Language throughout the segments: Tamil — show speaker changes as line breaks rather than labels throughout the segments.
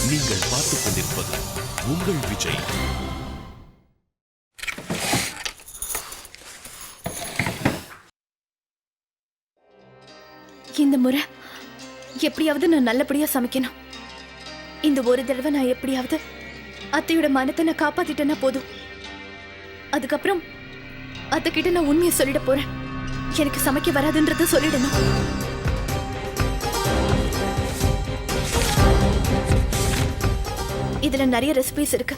நீங்கள் பார்த்துக் கொண்டிருப்பது உங்கள் விஜய்.
இந்த முறை எப்படியாவது நான் நல்லபடியா சமைக்கணும். இந்த ஒரு தடவை நான் எப்படியாவது அத்தையோட மனத்தை நான் காப்பாத்திட்டேன்னா போதும். அதுக்கப்புறம் அத்தை கிட்ட நான் உண்மையை சொல்லிட போறேன். எனக்கு சமைக்க வராதுன்றத சொல்லிடணும். இதுல நிறைய ரெசிபிஸ் இருக்கு.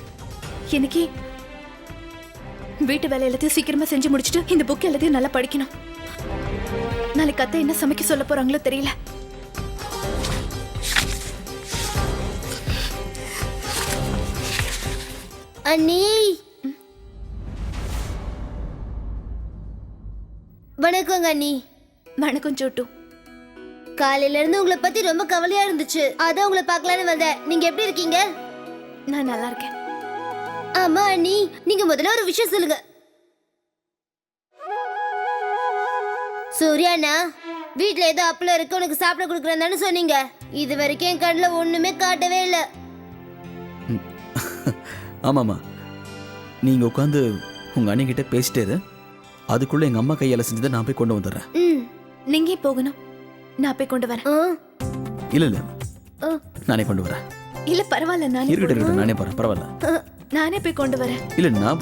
இன்னைக்கு வீட்டு வேலை எல்லாத்தையும் சீக்கிரமா செஞ்சு முடிச்சுட்டு இந்த புக் எல்லாத்தையும் நல்லா படிக்கணும். நாளைக்கு அத்தை என்ன சமைக்க சொல்ல போறாங்களோ தெரியல.
அண்ணி, வணக்கங்க அண்ணி.
வணக்கம் சோட்டு.
காலையில இருந்து உங்களை பத்தி ரொம்ப கவலையா இருந்துச்சு, அதான் உங்களை பார்க்கலான்னு வந்தேன். நீங்க எப்படி இருக்கீங்க?
நான் நல்லா இருக்கேன்.
ஆமா அண்ணி, நீங்க முதல்ல ஒரு விஷயம் சொல்லுங்க. சூர்யாண்ணா, வீட்டுல ஏதோ அப்பளம் இருக்கு, உனக்கு சாப்பிட கொடுக்குறேன்னு சொன்னீங்க. இது வரைக்கும் என் கண்ணுல ஒண்ணுமே காட்டவே இல்லை.
ஆமாம்மா, நீங்கள் உட்காந்து உங்கள் அண்ணிக்கிட்ட பேசிட்டே இரு. அதுக்குள்ளே எங்கள் அம்மா கையால் செஞ்சதை நான் போய் கொண்டு வந்துடுறேன்.
நீங்க போகணும், நான் போய் கொண்டு வரேன்.
இல்லை இல்லை, நானே கொண்டு வரேன்.
இல்ல பரவாயில்ல, நானே
இருக்கட்டும், நானே போகிறேன், பரவாயில்ல.
நானே போய் கொண்டு வரேன்.
இல்லை, நான்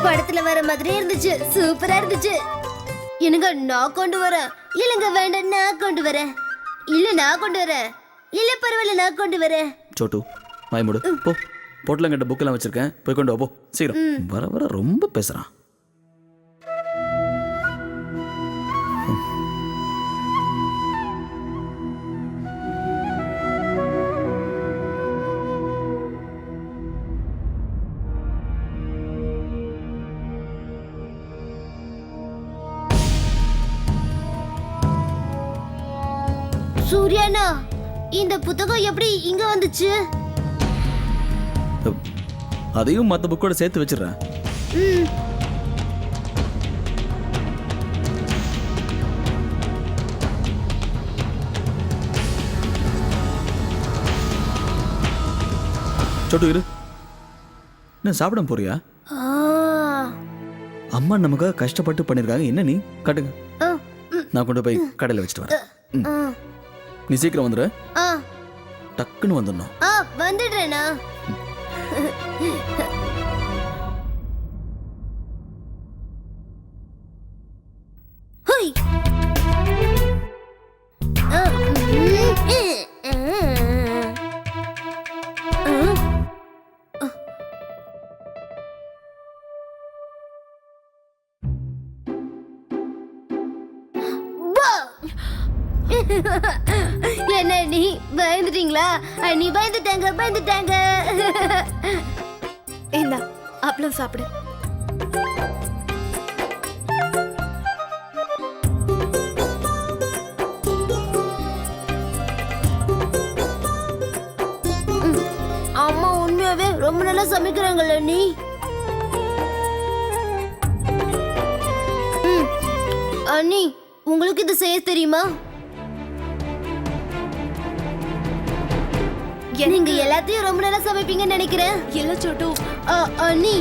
படத்துல வர மாதிரி இருந்துச்சு, சூப்பரா இருந்துச்சு. எனக்கு நான் கொண்டு வரேன். இல்லங்க வேண்டாம், நான் கொண்டு வரேன். இல்ல நான் கொண்டு வரேன். இல்ல பரவாயில்ல, நான் கொண்டு வரேன்.
சோட்டு வாய் மூடு, போ. பொட்டலங்கிட்ட புக்கெல்லாம் வச்சிருக்கேன், போய் கொண்டு வா, போ சீக்கிரம். வர வர ரொம்ப பேசுறான்.
சூர்யாண்ணா, இந்த புத்தகம் எப்படி இங்க வந்துச்சு?
அதையும் மற்ற புக்கோட சேர்த்து வச்சிடறேன். சோட்டு இரு, என்ன சாப்பிட போறியா? அம்மா நமக்காக கஷ்டப்பட்டு பண்ணிருக்காங்க. என்ன நீ கட்டுங்க, நான் கொண்டு போய் கடையில் வச்சுட்டு வரேன். நீ சீக்கிரம் வந்துடு. டக்குன்னு வந்துடணும்.
வந்துடுறேண்ணா. என்ன நீ பயந்துட்டீங்களா? நீ பயந்துட்டாங்க.
இந்தா அப்பளம் சாப்பிடு.
அம்மா உண்மையாவே ரொம்ப நல்லா சமைக்கிறாங்கல்ல நீ. அண்ணி, உங்களுக்கு இது செய்ய தெரியுமா? நீங்க எல்லாத்தையும் ரொம்ப நல்லா சமைப்பீங்கன்னு நினைக்கிறேன்.
இல்ல சோட்டு,
அண்ணி,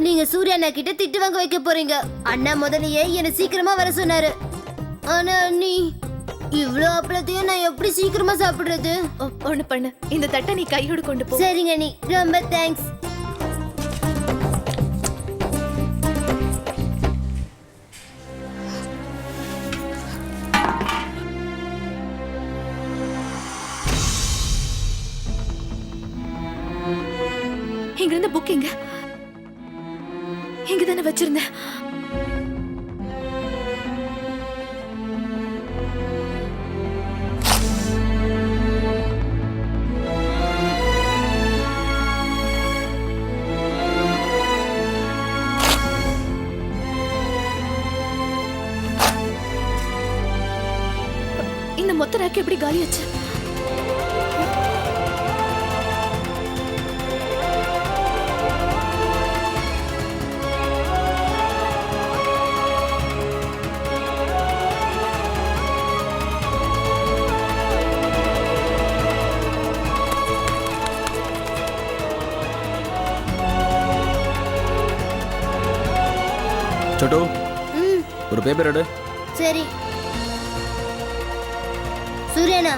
நீங்க சூர்யா அண்ணா கிட்ட திட்டு வாங்க வைக்க போறீங்க. அண்ணா முதலையே என்ன சீக்கிரமா வர சொன்னாரு. ஆனா அண்ணி, இவ்ளோ அப்பளத்தையும் நான் எப்படி சீக்கிரமா சாப்பிடுறது?
ஒண்ணு பண்ணு, இந்த தட்டை நீ கையோடு கொண்டு போ.
சரிங்க அண்ணி, ரொம்ப தேங்க்ஸ்.
இங்க இருந்த புக் எங்க? இங்க தானே வச்சிருந்தேன். இந்த மொத்த ரேக் எப்படி காலியாச்சு?
சோட்டு
ம்
ஒரு பேப்பர் எடு.
சரி சூர்யாண்ணா.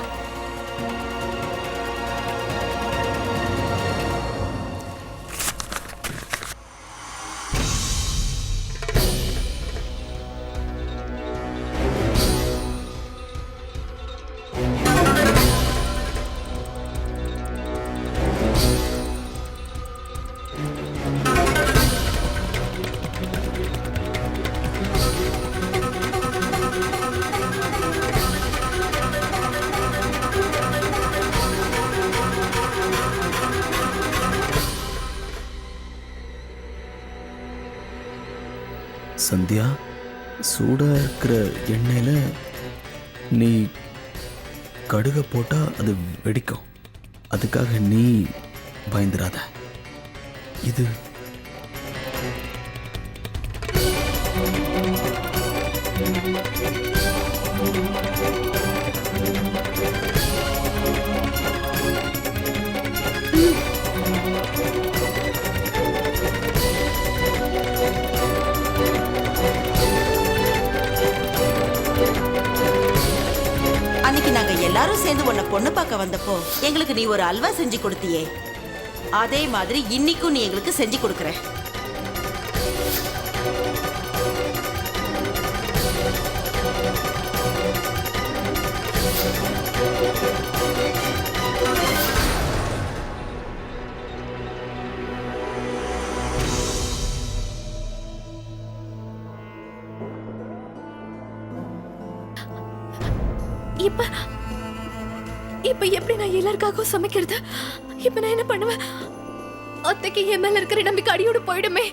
சந்தியா, சூடா இருக்கிற எண்ணெயில நீ கடுகை போட்டா அது வெடிக்கும். அதுக்காக நீ பயந்துராத. இது
அன்னைக்கு நாங்க எல்லாரும் சேர்ந்து உன்னை பொண்ணு பார்க்க வந்தப்போ எங்களுக்கு நீ ஒரு அல்வா செஞ்சு கொடுத்தியே, அதே மாதிரி இன்னைக்கும் நீ எங்களுக்கு செஞ்சு கொடுக்கற.
இப்ப இப்ப எப்படி நான் எல்லாருக்காகவும் சமைக்கிறது? இப்ப நான் என்ன பண்ணுவேன்? அத்தைக்கு என் மேல இருக்கிற நம்பிக்கை அடியோடு போயிடுமே.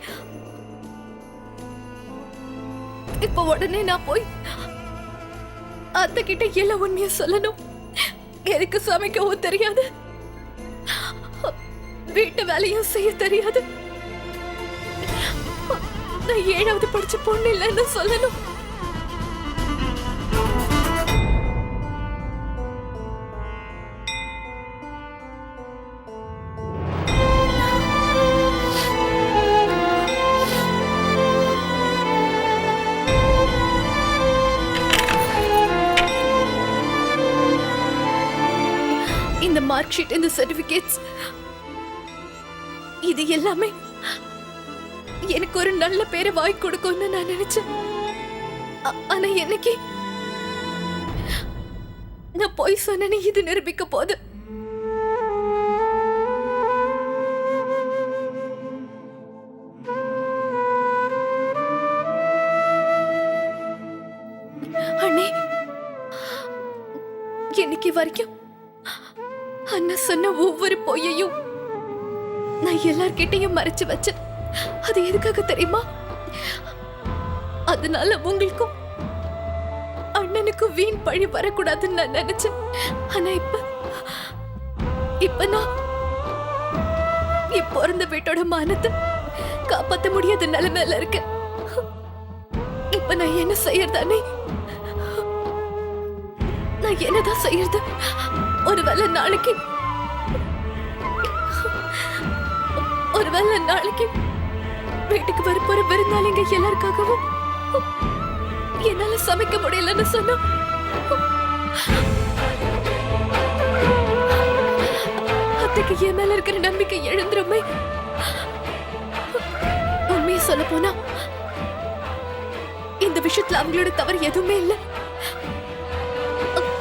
இப்ப உடனே நான் போய் அத்தை கிட்ட எல்லா உண்மையை சொல்லணும். எனக்கு சமைக்கவும் தெரியாது, வீட்டு வேலையும் செய்ய தெரியாது. நான் 7வது படிச்ச பொண்ணு இல்லைன்னு சொல்லணும். இந்த மார்க் ஷீட், இந்த சர்டிபிகேட்ஸ், இது எல்லாமே எனக்கு ஒரு நல்ல பேரை வாங்கி கொடுக்கும்னு நான் நினைச்சேன். ஆனா என்னைக்கு நான் போய் சொன்னேன்னு இது நிரூபிக்க போது. அண்ணே, இன்னைக்கு வரைக்கும் அண்ணா சொன்ன ஒவ்வொரு பொய்யையும் நான் எல்லார்கிட்டையும் மறைச்சு வச்சேன். அது எதுக்காக தெரியுமா? அதனால உங்களுக்கும் அண்ணனுக்கும் வீண் பழி வரக்கூடாதுன்னு நான் நினைச்சேன். ஆனா இப்ப நான் பிறந்த வீட்டோட மானத்தை காப்பாற்ற முடியாத நிலைமையில இருக்கேன். இப்ப நான் என்ன செய்யறதானே? நான் என்னதான் செய்யறது? ஒருவேளை நாளைக்கு வீட்டுக்கு வரப்போற விருந்தாளிங்க எல்லாருக்காகவும் என்னால சமைக்க முடியலன்னு சொன்னா அத்தைக்கு என் மேல இருக்கிற நம்பிக்கை எழுந்துருமே. உண்மையை சொல்ல போனா இந்த விஷயத்துல அவங்களோட தவறு எதுவுமே இல்லை.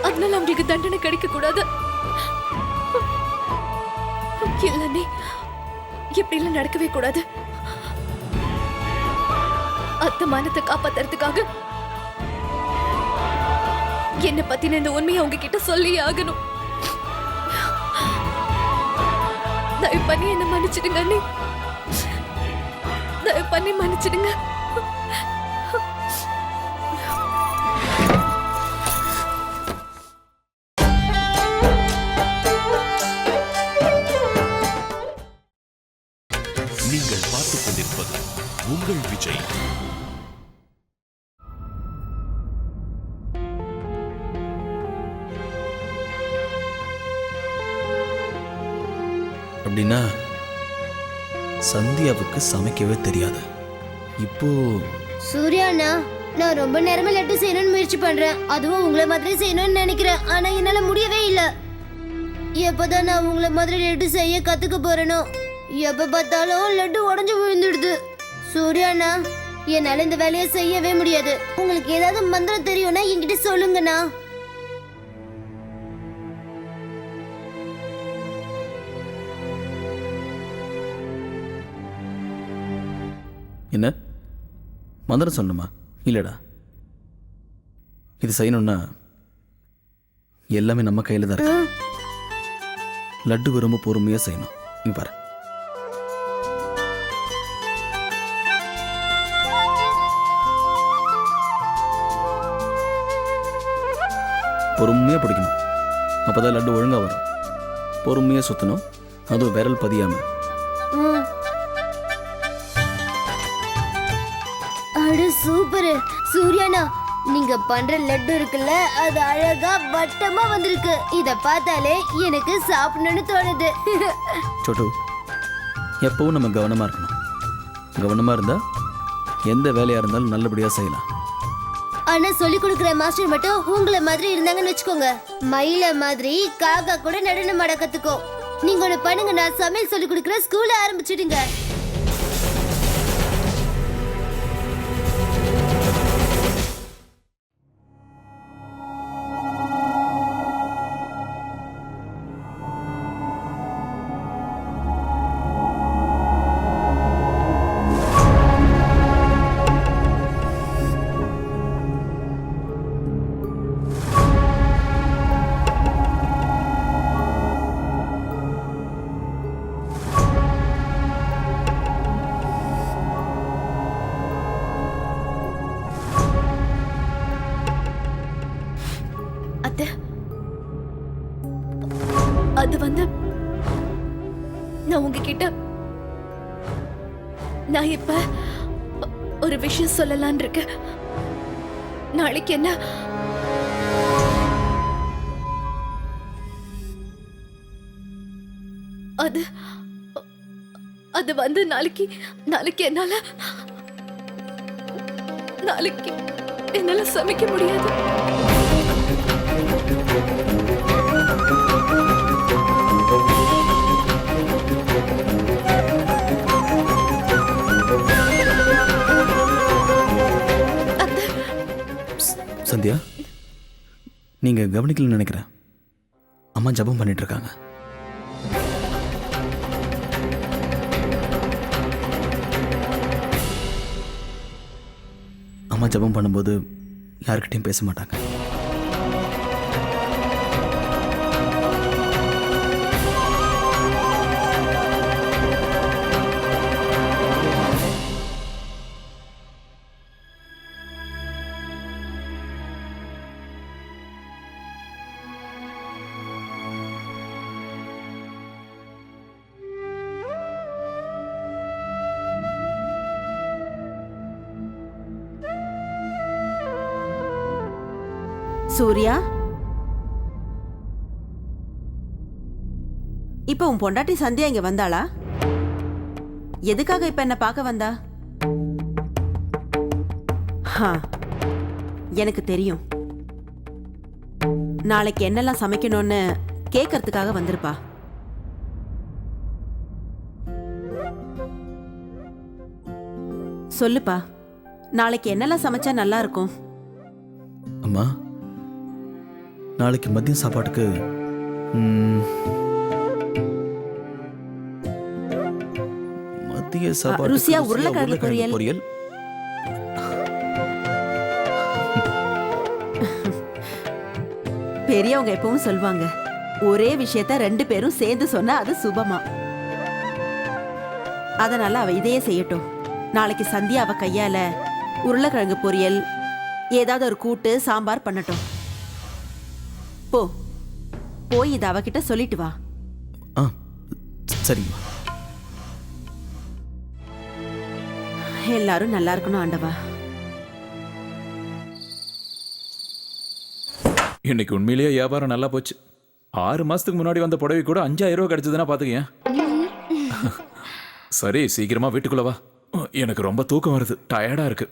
அதனால அவங்களுக்கு தண்டனை கிடைக்க கூடாது. இல்லனே, இப்படி எல்லாம் நடக்கவே கூடாது. அத்தை மானத்தை காப்பாத்துறதுக்காக என்ன பத்தின இந்த உண்மையை அவங்க கிட்ட சொல்லி ஆகணும். தயவு பண்ணி என்ன மன்னிச்சிடுங்க அண்ணே, தயவு பண்ணி மன்னிச்சிடுங்க.
நீங்கள் பார்த்துக் கொண்டிருப்பது உங்கள் விஜய்.
அப்படின்னா சந்தியாவுக்கு சமைக்கவே தெரியாது. இப்போ
சூர்யாண்ணா, நான் ரொம்ப நேரமா லட்டு செய்யணும்னு முயற்சி பண்றேன். அதுவும் உங்களை மாதிரி செய்யணும்னு நினைக்கிறேன். ஆனா என்னால முடியவே இல்ல. எப்பதான் நான் உங்களை மாதிரி லட்டு செய்ய கத்துக்க போறேனோ, எப்ப பார்த்தாலும் லட்டு உடைஞ்சு விழுந்துடுது. சூர்யாண்ணா, என்னால இந்த வேலையை செய்யவே முடியாது. உங்களுக்கு ஏதாவது மந்திரம் தெரியும்னா என்கிட்ட சொல்லுங்கண்ணா.
என்ன மந்திரம் சொல்லணுமா? இல்லைடா, இது செய்யணும்னா எல்லாமே நம்ம கையில் தான் இருக்கு. லட்டுக்கு ரொம்ப பொறுமையாக செய்யணும். இங்க பாரு, பொறுமையாக பிடிக்கணும். அப்போ தான் லட்டு ஒழுங்காக வரும். பொறுமையாக சுற்றணும், அதுவும் விரல் பதியாமல்.
அட சூப்பர் சூர்யாண்ணா, நீங்க பண்ற லட்டு இருக்குல்ல, அது அழகா வட்டமா வந்திருக்கு. இத பார்த்தாலே எனக்கு சாப்பிடணும்னு தோணுது.
சோட்டு, எப்பவும் நம்ம கவனமாக இருக்கணும். கவனமாக இருந்தால் எந்த வேலையாக இருந்தாலும் நல்லபடியாக செய்யலாம்.
ஆனா சொல்லி கொடுக்குற மாஸ்டர் மட்டும் உங்களை மாதிரி இருந்தாங்கன்னு வச்சுக்கோங்க, மயில மாதிரி காக்கா கூட நடனம் ஆட கத்துக்கும். நீங்க ஒண்ணு பண்ணுங்க, நான் சமையல் சொல்லி கொடுக்குற ஸ்கூல்ல ஆரம்பிச்சிடுங்க.
அது வந்து நான் உங்ககிட்ட நான் இப்ப ஒரு விஷயம் சொல்லலான் இருக்கேன். நாளைக்கு என்ன அது அது வந்து நாளைக்கு என்னால சமைக்க முடியாது.
சந்தியா, நீங்க கவனிக்கலன்னு நினைக்கிறேன். அம்மா ஜபம் பண்ணிட்டு இருக்காங்க. அம்மா ஜபம் பண்ணும்போது யாருக்கிட்டையும் பேச மாட்டாங்க.
சூர்யா, இப்ப உன் பொண்டாட்டி சந்தியா இங்க வந்தாளா? எதுக்காக இப்ப என்ன பார்க்க வந்தா? எனக்கு தெரியும். நாளைக்கு என்னெல்லாம் சமைக்கணும்னு கேட்கறதுக்காக வந்திருப்பா. சொல்லுப்பா, நாளைக்கு என்னெல்லாம் சமைச்சா நல்லா இருக்கும்?
அம்மா, நாளைக்கு மதியம் சாப்பாட்டுக்கு மதிய சாப்பாடு
ருசியா உருளைக்கிழங்கு பொரியல். பெரியவங்க எப்பவும் சொல்வாங்க, ஒரே விஷயத்த ரெண்டு பேரும் சேர்ந்து சொன்னா அது சுபமா. அதனால அவ இதையே செய்யட்டும். நாளைக்கு சந்தியா அவ கையால உருளைக்கிழங்கு பொரியல், ஏதாவது ஒரு கூட்டு சாம்பார் பண்ணட்டும். போய் இதை அவகிட்ட சொல்லிட்டு வா.
சரிம்மா.
எல்லாரும் நல்லா இருக்கணும் ஆண்டவா.
இன்னைக்கு உண்மையிலேயே வியாபாரம் நல்லா போச்சு. 6 மாசத்துக்கு முன்னாடி வந்த புடவை கூட 5000 ரூபாய் கிடைச்சதுன்னா பாத்துக்கேன். சரி, சீக்கிரமா வீட்டுக்குள்ள வா. எனக்கு ரொம்ப தூக்கம் வருது, டயர்டா இருக்கு.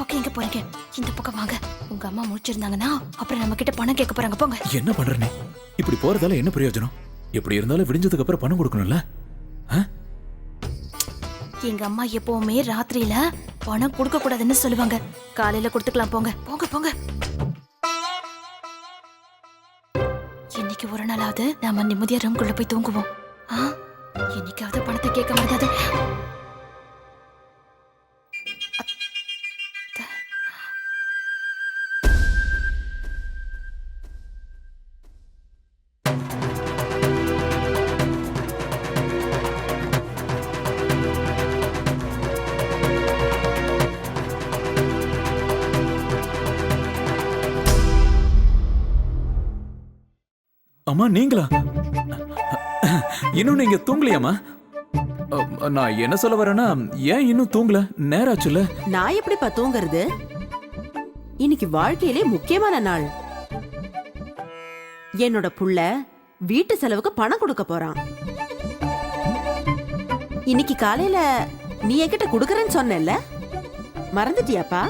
பக்கம் எங்க போறீங்க? இந்த பக்கம் வாங்க. உங்க அம்மா முடிச்சிருந்தாங்கன்னா அப்புறம் நம்ம கிட்ட பணம் கேட்க போறாங்க. போங்க.
என்ன பண்ற நீ? இப்படி போறதால என்ன பிரயோஜனம்? எப்படி இருந்தாலும் விடிஞ்சதுக்கு அப்புறம் பணம் கொடுக்கணும்ல? ஆ?
எங்க அம்மா எப்பவுமே ராத்திரியில பணம் கொடுக்க கூடாதுன்னு சொல்லுவாங்க. காலையில கொடுத்துக்கலாம். போங்க போங்க போங்க. இன்னைக்கு ஒரு நாளாவது நாம நிம்மதியா ரூம்குள்ள போய் தூங்குவோம். இன்னைக்காவது பணத்தை கேட்க முடியாது.
அம்மா நீங்களா? இன்னும் நீங்க தூங்கலையாம்மா? நான் என்ன சொல்ல வரேன்னா, ஏன் இன்னும் தூங்கல? நேராச்சுல.
நான் எப்படிப்பா தூங்குறது? இன்னைக்கு வாழ்க்கையிலே முக்கியமான நாள். என்னோட புள்ள வீட்டு செலவுக்கு பணம் கொடுக்க போறான். இன்னைக்கு காலையில நீ என்கிட்ட கொடுக்கறேன்னு சொன்னேல்ல, மறந்துட்டியாப்பா?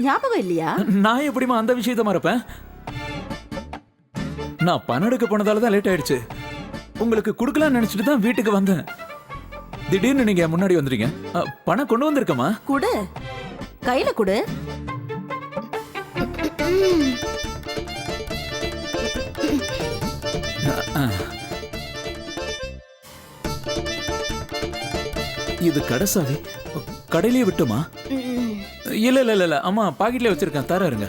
ஞாபகம் இல்லையா?
நான் எப்படிமா அந்த விஷயத்த மறப்பேன்? நான் பணம் எடுக்க போனதால தான் லேட் ஆயிடுச்சு. உங்களுக்கு கொடுக்கலாம்னு நினைச்சிட்டு தான் வீட்டுக்கு வந்தேன். திடீர்னு நீங்க முன்னாடி வந்துட்டீங்க. பணம் கொண்டு வந்திருக்கமா?
குடு, கையில குடு.
இது கடைசாவி கடையிலேயே விட்டுமா? இல்ல இல்ல இல்ல இல்ல அம்மா பாக்கெட்லயே வச்சிருக்கேன், தர இருங்க.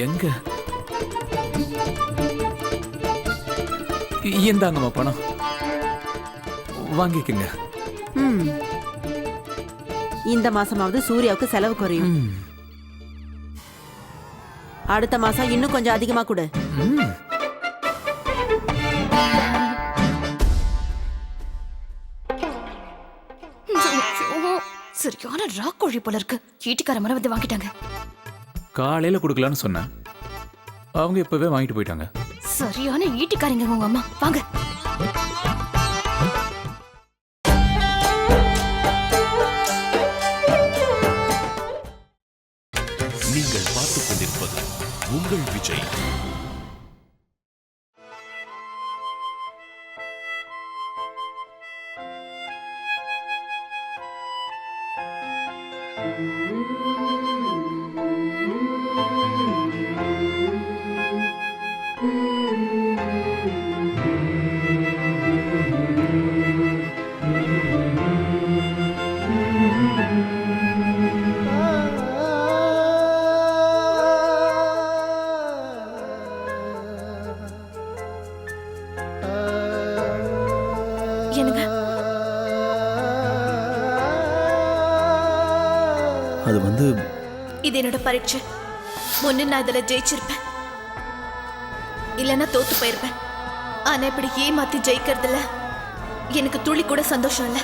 எங்க? இந்தாங்கம்மா பணம், வாங்கிக்கங்க.
இந்த மாசமாவது சூர்யாவுக்கு செலவு குறையும். அடுத்த மாசம் இன்னும் கொஞ்சம் அதிகமா கொடு.
சரியான ராக்கோழி போல இருக்கு. வீட்டுக்கார மரம் வந்து வாங்கிட்டாங்க.
காலையில கொடுக்கலான்னு சொன்னேன், அவங்க இப்பவே வாங்கிட்டு போயிட்டாங்க.
சரியான ஈட்டிக்காரங்க உங்க அம்மா. வாங்க.
நீங்கள் பார்த்துக் கொண்டிருப்பது உங்கள் விஜய்.
என்னங்க?
அது வந்து
இது என்னோட பரீட்சை. முன்ன நான் இதுல ஜெயிச்சிருப்பேன், இல்லைன்னா தோத்து போயிருப்பேன். ஆனா இப்படி ஏமாத்தி ஜெயிக்கிறதுல எனக்கு துளி கூட சந்தோஷம் இல்ல.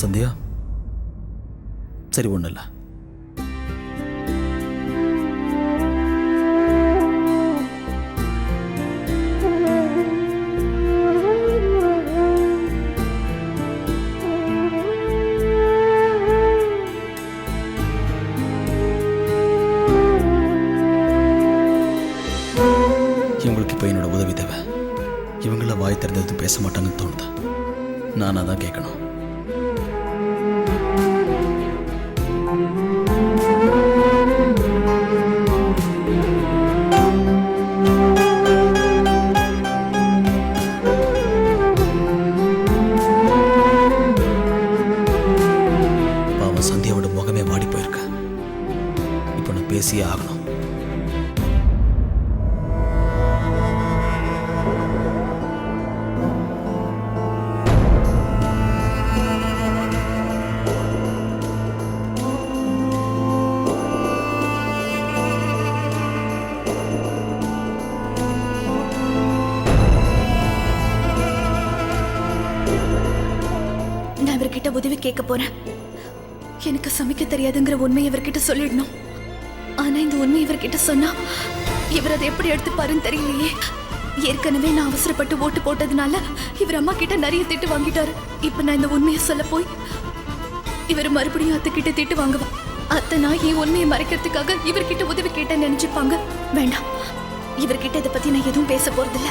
சந்தியா, சரி ஒண்ணு இல்ல. இவங்களுக்கு இப்போ என்னோட உதவி தேவை. இவங்கள வாய் திறந்தது பேச மாட்டாங்கன்னு தோணுது. நானா தான் கேட்கணும். பாவம் சந்தியாவோட முகமே வாடி போயிருக்க. இப்போ நான் பேசியே ஆகணும்.
நான் இவர்கிட்ட உதவி கேட்க போறேன். எனக்கு சமைக்க தெரியாதுங்கிற உண்மையை இவர்கிட்ட சொல்லிடணும். ஆனா இந்த உண்மை இவர்கிட்ட சொன்னா இவர் அதை எப்படி எடுத்துப்பாருன்னு தெரியலையே. ஏற்கனவே நான் அவசரப்பட்டு ஓட்டு போட்டதுனால இவர் அம்மா கிட்ட நிறைய திட்டு வாங்கிட்டாரு. இப்ப நான் இந்த உண்மையை சொல்ல போய் இவர் மறுபடியும் அத்தை கிட்ட திட்டு வாங்குவா. அத்தை நான் என் உண்மையை மறைக்கிறதுக்காக இவர்கிட்ட உதவி கேட்டேன்னு நினைச்சுப்பாங்க. வேண்டாம், இவர்கிட்ட இதை பத்தி நான் எதுவும் பேச போறதில்ல.